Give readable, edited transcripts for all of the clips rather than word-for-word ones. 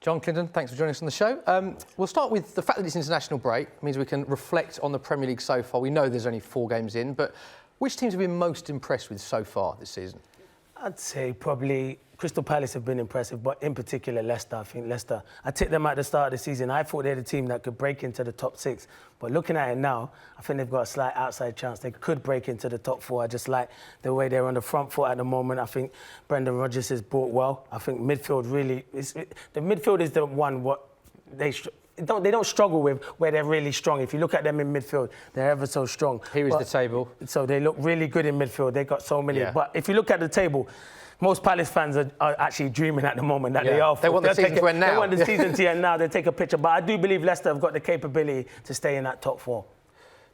John, Clinton, thanks for joining us on the show. We'll start with the fact that it's international break. It means we can reflect on the Premier League so far. We know there's only 4 games in, but which teams have you been most impressed with so far this season? I'd say probably Crystal Palace have been impressive, but in particular Leicester. I think Leicester, I tipped them at the start of the season. I thought they're the team that could break into the top 6. But looking at it now, I think they've got a slight outside chance. They could break into the top 4. I just like the way they're on the front foot at the moment. I think Brendan Rodgers has brought well. I think midfield really... the midfield is the one what they don't struggle with, where they're really strong. If you look at them in midfield, they're ever so strong. Here is the table. So they look really good in midfield. They've got so many. Yeah. But if you look at the table, most Palace fans are actually dreaming at the moment that they are. They want the season to end now. They want the season to end now. They take a picture. But I do believe Leicester have got the capability to stay in that top 4.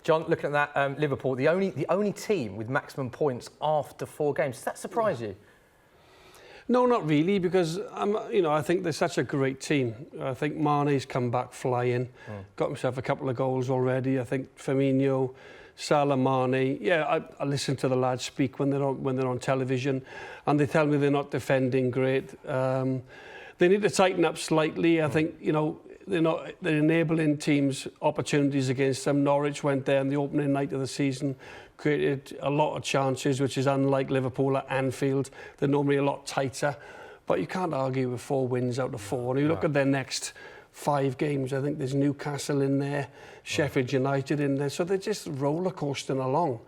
John, looking at that, Liverpool, the only team with maximum points after 4 games. Does that surprise you? No, not really, because I think they're such a great team. I think Mane's come back flying, got himself a couple of goals already. I think Firmino, Salah, Mane. Yeah, I listen to the lads speak when they're on television, and they tell me they're not defending great. They need to tighten up slightly. I think they're enabling teams opportunities against them. Norwich went there on the opening night of the season, created a lot of chances, which is unlike Liverpool at Anfield. They're normally a lot tighter, but you can't argue with 4 wins out of 4. And you look at their next 5 games, I think there's Newcastle in there, Sheffield United in there, so they're just roller coasting along.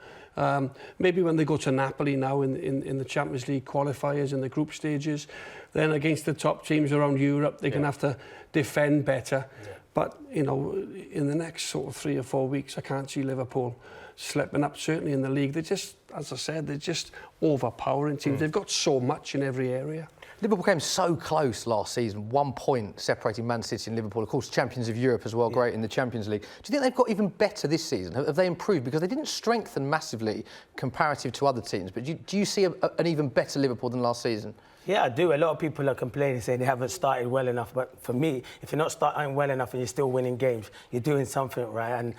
Maybe when they go to Napoli now in the Champions League qualifiers in the group stages, then against the top teams around Europe, they're going to have to defend better. Yeah. But, in the next sort of 3 or 4 weeks, I can't see Liverpool slipping up, certainly in the league. They're just, as I said, they're just overpowering teams. They've got so much in every area. Liverpool came so close last season, 1 point separating Man City and Liverpool. Of course, champions of Europe as well, great in the Champions League. Do you think they've got even better this season? Have they improved? Because they didn't strengthen massively comparative to other teams. But do you see an even better Liverpool than last season? Yeah, I do. A lot of people are complaining, saying they haven't started well enough. But for me, if you're not starting well enough and you're still winning games, you're doing something right. And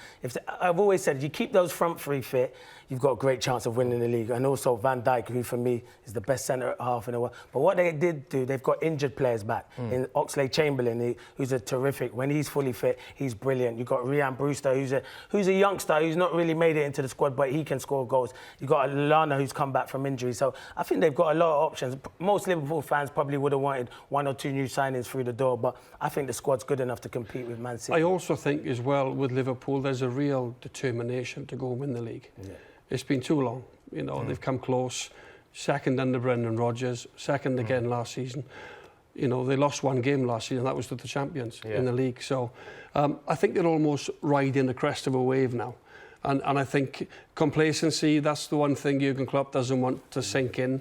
I've always said, if you keep those front 3 fit, you've got a great chance of winning the league. And also Van Dijk, who for me is the best centre-half in the world. But what they did do, they've got injured players back. In Oxlade-Chamberlain, who's a terrific. When he's fully fit, he's brilliant. You've got Ryan Brewster, who's a youngster who's not really made it into the squad, but he can score goals. You've got Lallana, who's come back from injury. So I think they've got a lot of options. Most Liverpool fans probably would have wanted 1 or 2 new signings through the door, but I think the squad's good enough to compete with Man City. I also think as well with Liverpool, there's a real determination to go and win the league. Yeah. It's been too long. They've come close. Second under Brendan Rodgers, second again last season. They lost 1 game last season, that was to the champions in the league. So I think they're almost riding the crest of a wave now. And I think complacency, that's the one thing Jurgen Klopp doesn't want to sink in.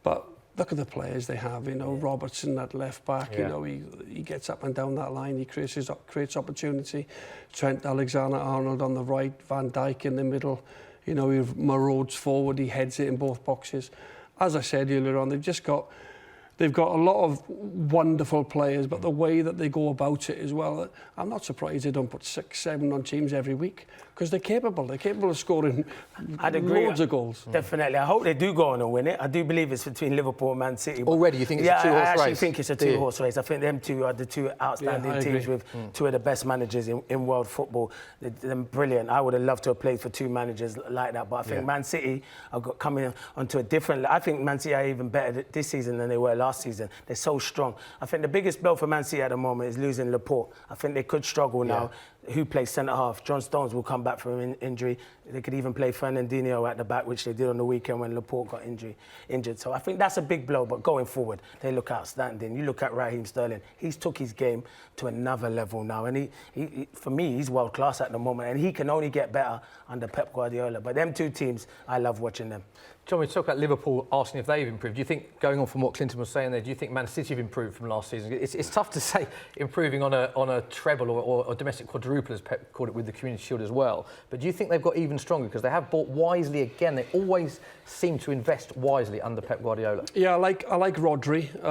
But look at the players they have, Robertson at left back, he gets up and down that line, he creates opportunity. Trent Alexander-Arnold on the right, Van Dijk in the middle, he marauds forward, he heads it in both boxes. As I said earlier on, they've got a lot of wonderful players, but the way that they go about it as well, I'm not surprised they don't put 6, 7 on teams every week, because they're capable of scoring loads of goals. Definitely. I hope they do go on and win it. I do believe it's between Liverpool and Man City. Already, you think it's a 2-horse race? Yeah, I actually think it's a 2-horse race. I think them 2 are the 2 outstanding teams with 2 of the best managers in world football. They're brilliant. I would have loved to have played for 2 managers like that, but I think Man City are coming onto a different... I think Man City are even better this season than they were last season. They're so strong. I think the biggest blow for Man City at the moment is losing Laporte. I think they could struggle now. Who plays centre-half? John Stones will come back from injury. They could even play Fernandinho at the back, which they did on the weekend when Laporte got injured. So I think that's a big blow, but going forward, they look outstanding. You look at Raheem Sterling. He's took his game to another level now, and he for me, he's world-class at the moment, and he can only get better under Pep Guardiola. But them 2 teams, I love watching them. John, we talk about Liverpool asking if they've improved. Do you think, going on from what Clinton was saying there, do you think Man City have improved from last season? It's tough to say improving on a treble or a domestic quadruple, as Pep called it, with the Community Shield as well. But do you think they've got even stronger? Because they have bought wisely again. They always seem to invest wisely under Pep Guardiola. Yeah, I like Rodri.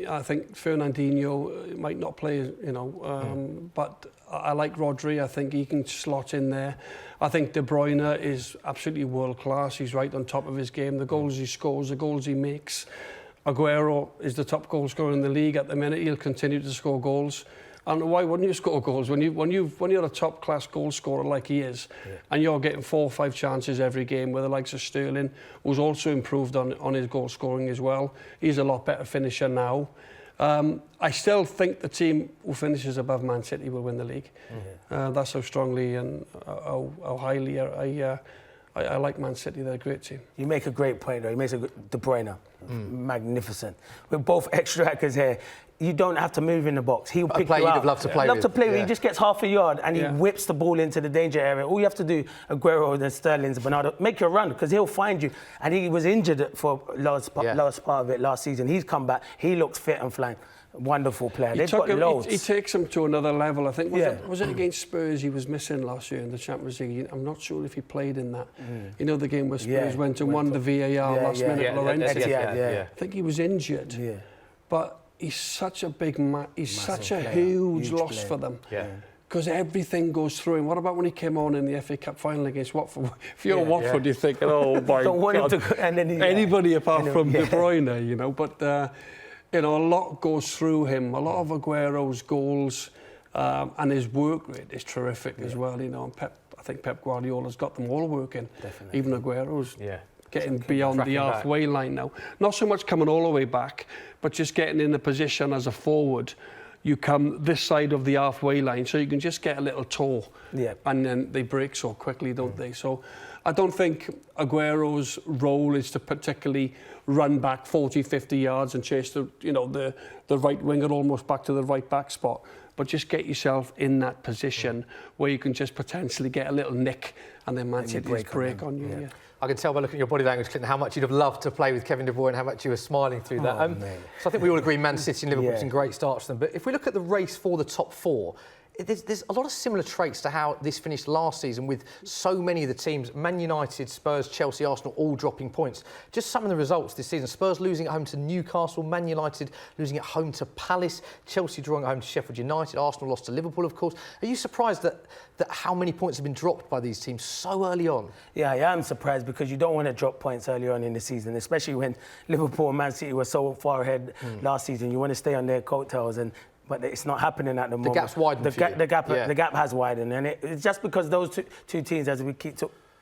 I think Fernandinho might not play, but I like Rodri. I think he can slot in there. I think De Bruyne is absolutely world class. He's right on top of his game. The goals he scores, the goals he makes. Aguero is the top goal scorer in the league at the minute. He'll continue to score goals. And why wouldn't you score goals when you're a top class goal scorer like he is, and you're getting 4 or 5 chances every game with the likes of Sterling, who's also improved on his goal scoring as well. He's a lot better finisher now. I still think the team who finishes above Man City will win the league. That's how strongly and how highly I like Man City. They're a great team. You make a great point, though. You make a good De Bruyne. Magnificent. We're both ex-strikers here. You don't have to move in the box. He'll pick you out. You'd love to play with. He just gets half a yard and he whips the ball into the danger area. All you have to do, Aguero and Sterling, Bernardo, make your run because he'll find you. And he was injured for last part of it last season. He's come back. He looks fit and flying. Wonderful player. They've got loads. He takes him to another level. I think was it against Spurs he was missing last year in the Champions League? I'm not sure if he played in that. You know the game where Spurs went and won the VAR last minute. I think he was injured. But he's such a big man. He's such a huge loss for them. Because everything goes through him. What about when he came on in the FA Cup final against Watford? If you're Watford, you're thinking, oh my God, anybody apart from De Bruyne, you know. But you know, a lot goes through him. A lot of Aguero's goals and his work rate is terrific as well. You know, and I think Pep Guardiola's got them all working. Definitely. Even Aguero's getting beyond the halfway line now. Not so much coming all the way back, but just getting in a position as a forward. You come this side of the halfway line, so you can just get a little toe. And then they break so quickly, don't they? So I don't think Aguero's role is to particularly run back 40, 50 yards and chase the right winger almost back to the right back spot. But just get yourself in that position where you can just potentially get a little nick and then Man City's break on you. I can tell by looking at your body language, Clinton, how much you'd have loved to play with Kevin De Bruyne, how much you were smiling through that. So I think we all agree Man City and Liverpool some great starts for them. But if we look at the race for the top 4, there's a lot of similar traits to how this finished last season with so many of the teams, Man United, Spurs, Chelsea, Arsenal, all dropping points. Just some of the results this season. Spurs losing at home to Newcastle, Man United losing at home to Palace, Chelsea drawing at home to Sheffield United, Arsenal lost to Liverpool, of course. Are you surprised that how many points have been dropped by these teams so early on? Yeah, I am surprised because you don't want to drop points early on in the season, especially when Liverpool and Man City were so far ahead last season. You want to stay on their coattails but it's not happening at the moment. The gap's widened The gap has widened, and it's just because those two teams, as we keep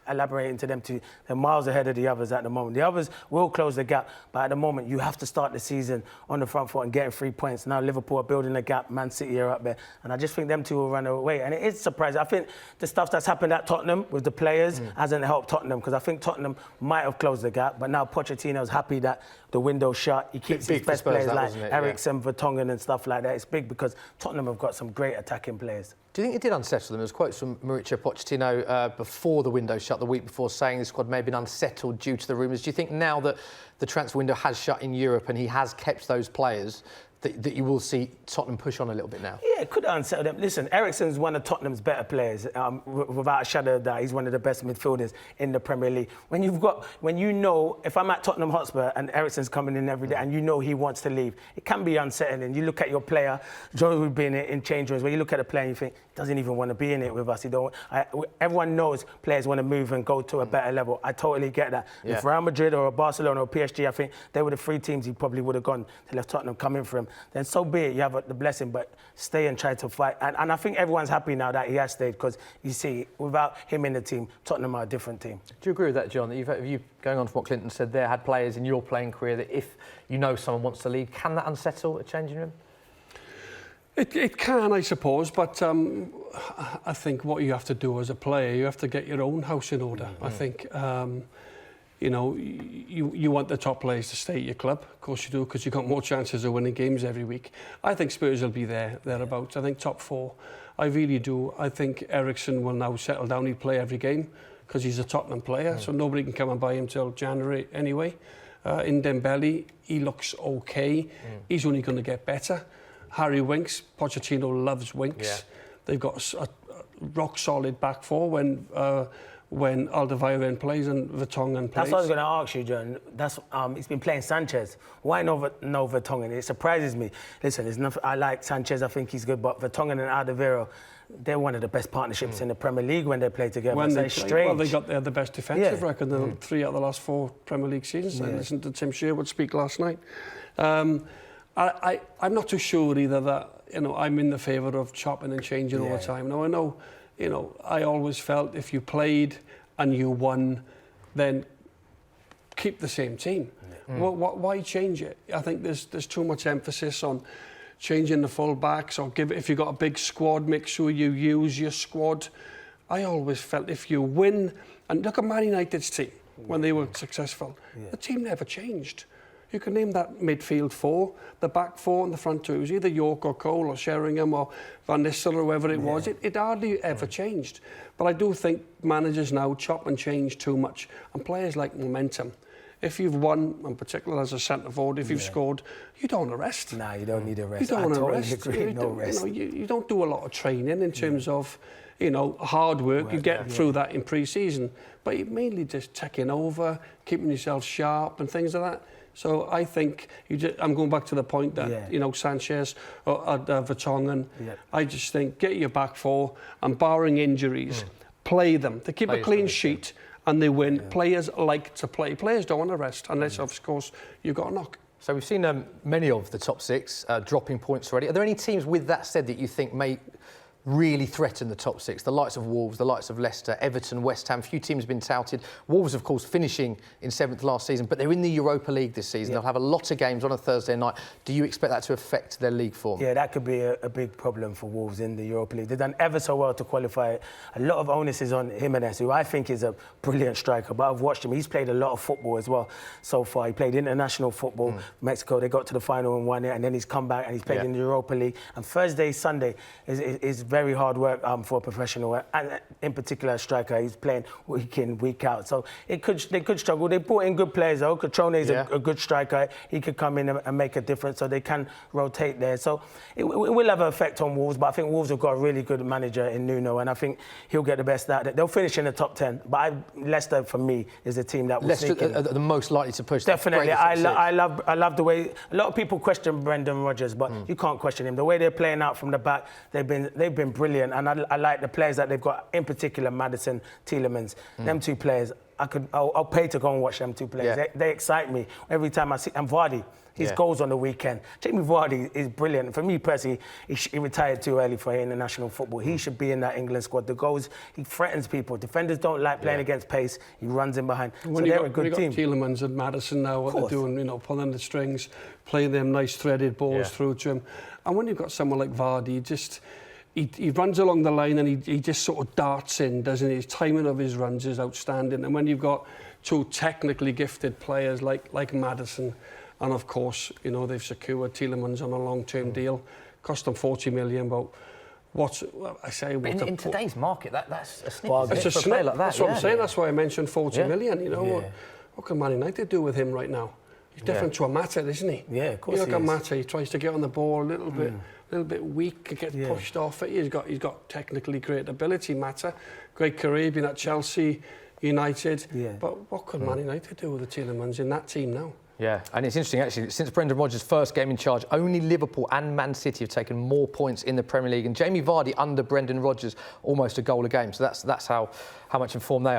elaborating to them, they're miles ahead of the others at the moment. The others will close the gap, but at the moment you have to start the season on the front foot and getting 3 points. Now Liverpool are building a gap, Man City are up there, and I just think them two will run away. And it is surprising. I think the stuff that's happened at Tottenham with the players hasn't helped Tottenham, because I think Tottenham might have closed the gap, but now Pochettino's happy that the window's shut. He keeps his best players like Eriksen, Vertonghen and stuff like that. It's big because Tottenham have got some great attacking players. Do you think it did unsettle them? There was quotes from Mauricio Pochettino before the window shut, the week before, saying the squad may have been unsettled due to the rumours. Do you think now that the transfer window has shut in Europe and he has kept those players, that you will see Tottenham push on a little bit now? Yeah, it could unsettle them. Listen, Eriksen's one of Tottenham's better players. Without a shadow of doubt, he's one of the best midfielders in the Premier League. When you know, if I'm at Tottenham Hotspur and Eriksen's coming in every day and you know he wants to leave, it can be unsettling. You look at your player, Joe would be in change rooms, where you look at a player and you think, he doesn't even want to be in it with us. Everyone knows players want to move and go to a better level. I totally get that. If Real Madrid or Barcelona or PSG, I think they were the 3 teams he probably would have gone to let Tottenham come in for him. Then so be it, you have the blessing, but stay and try to fight. And I think everyone's happy now that he has stayed, because you see, without him in the team, Tottenham are a different team. Do you agree with that, John? That you going on from what Clinton said there, had players in your playing career that if you know someone wants to leave, can that unsettle a changing room? It can, I suppose, but I think what you have to do as a player, you have to get your own house in order. I think you know, you want the top players to stay at your club. Of course you do, because you've got more chances of winning games every week. I think Spurs will be thereabouts. I think top 4. I really do. I think Eriksen will now settle down. He'll play every game because he's a Tottenham player, so nobody can come and buy him till January anyway. In Dembele, he looks okay. He's only going to get better. Harry Winks, Pochettino loves Winks. They've got a rock solid back 4 when Alderweireld plays and Vertonghen plays. That's what I was going to ask you, John. He's been playing Sanchez. Why no Vertonghen? It surprises me. Listen, there's nothing, I like Sanchez. I think he's good, but Vertonghen and Alderweireld, they're one of the best partnerships in the Premier League when they play together. When it's they play, strange. well, they had the best defensive record in 3 out of the last 4 Premier League seasons. I listened to Tim Sherwood speak last night. I'm not too sure either that, you know, I'm in the favour of chopping and changing all the time. Now, I know, you know, I always felt if you played and you won, then keep the same team. Well, why change it? I think there's too much emphasis on changing the full-backs, or if you've got a big squad, make sure you use your squad. I always felt if you win, and look at Man United's team when they were successful, the team never changed. You can name that midfield 4, the back 4 and the front 2. It was either York or Cole or Sheringham or Van Nistelrooy or whoever it was. It hardly ever changed. But I do think managers now chop and change too much, and players like momentum. If you've won, in particular as a centre forward, if you've scored, you don't rest. Nah, you don't need a rest. You don't want to rest. Agree. No rest. You don't do a lot of training in terms of, you know, hard work. You get through that in pre-season, but you mainly just taking over, keeping yourself sharp and things like that. So I think I'm going back to the point that you know, Sanchez or Vertonghen. I just think get your back 4 and barring injuries, play them. They keep a clean sheet. And they win. Players like to play. Players don't want to rest unless, of course, you've got a knock. So we've seen many of the top 6 dropping points already. Are there any teams, with that said, that you think may really threaten the top 6? The likes of Wolves, the likes of Leicester, Everton, West Ham. Few teams have been touted. Wolves, of course, finishing in 7th last season, but they're in the Europa League this season. They'll have a lot of games on a Thursday night. Do you expect that to affect their league form? Yeah, that could be a big problem for Wolves in the Europa League. They've done ever so well to qualify. A lot of onus is on Jimenez, who I think is a brilliant striker, but I've watched him. He's played a lot of football as well so far. He played international football. Mexico, they got to the final and won it, and then he's come back and he's played in the Europa League. And Thursday, Sunday is very hard work for a professional, and in particular a striker. He's playing week in, week out. So they could struggle. They brought in good players though. Catrone is a good striker. He could come in and make a difference, so they can rotate there. So it will have an effect on Wolves, but I think Wolves have got a really good manager in Nuno, and I think he'll get the best out of it. They'll finish in the top 10, but Leicester, for me, is a team that will sneak in. Leicester are the most likely to push. Definitely. I love the way, a lot of people question Brendan Rodgers, but you can't question him. The way they're playing out from the back, they've been brilliant, and I like the players that they've got, in particular Maddison, Tielemans. Them 2 players, I'll pay to go and watch them 2 players. They excite me every time I see. And Vardy, his goals on the weekend. Jamie Vardy is brilliant. For me personally, he retired too early for international football. He should be in that England squad. The goals, he threatens people. Defenders don't like playing against pace. He runs in behind. So they're a good team. Tielemans and Maddison now, what they're doing, you know, pulling the strings, playing them nice threaded balls through to him. And when you've got someone like Vardy, he runs along the line and he just sort of darts in, doesn't he? His timing of his runs is outstanding. And when you've got 2 technically gifted players like Maddison, and of course, you know, they've secured Tielemans on a long-term deal, cost them 40 million, but in today's market, that's a snip. It's a snip. Like that. That's what I'm saying. That's why I mentioned 40 million. You know, what can Man United do with him right now? He's different to a Mata, isn't he? Yeah, of course. You look at Mata, he tries to get on the ball a little bit weak, gets pushed off it. He's got technically great ability, Mata. Great career, been at Chelsea, United. But what could Man United do with the Tielemans in that team now? Yeah, and it's interesting actually, since Brendan Rodgers' first game in charge, only Liverpool and Man City have taken more points in the Premier League, and Jamie Vardy under Brendan Rodgers almost a goal a game. So that's how much informed they are.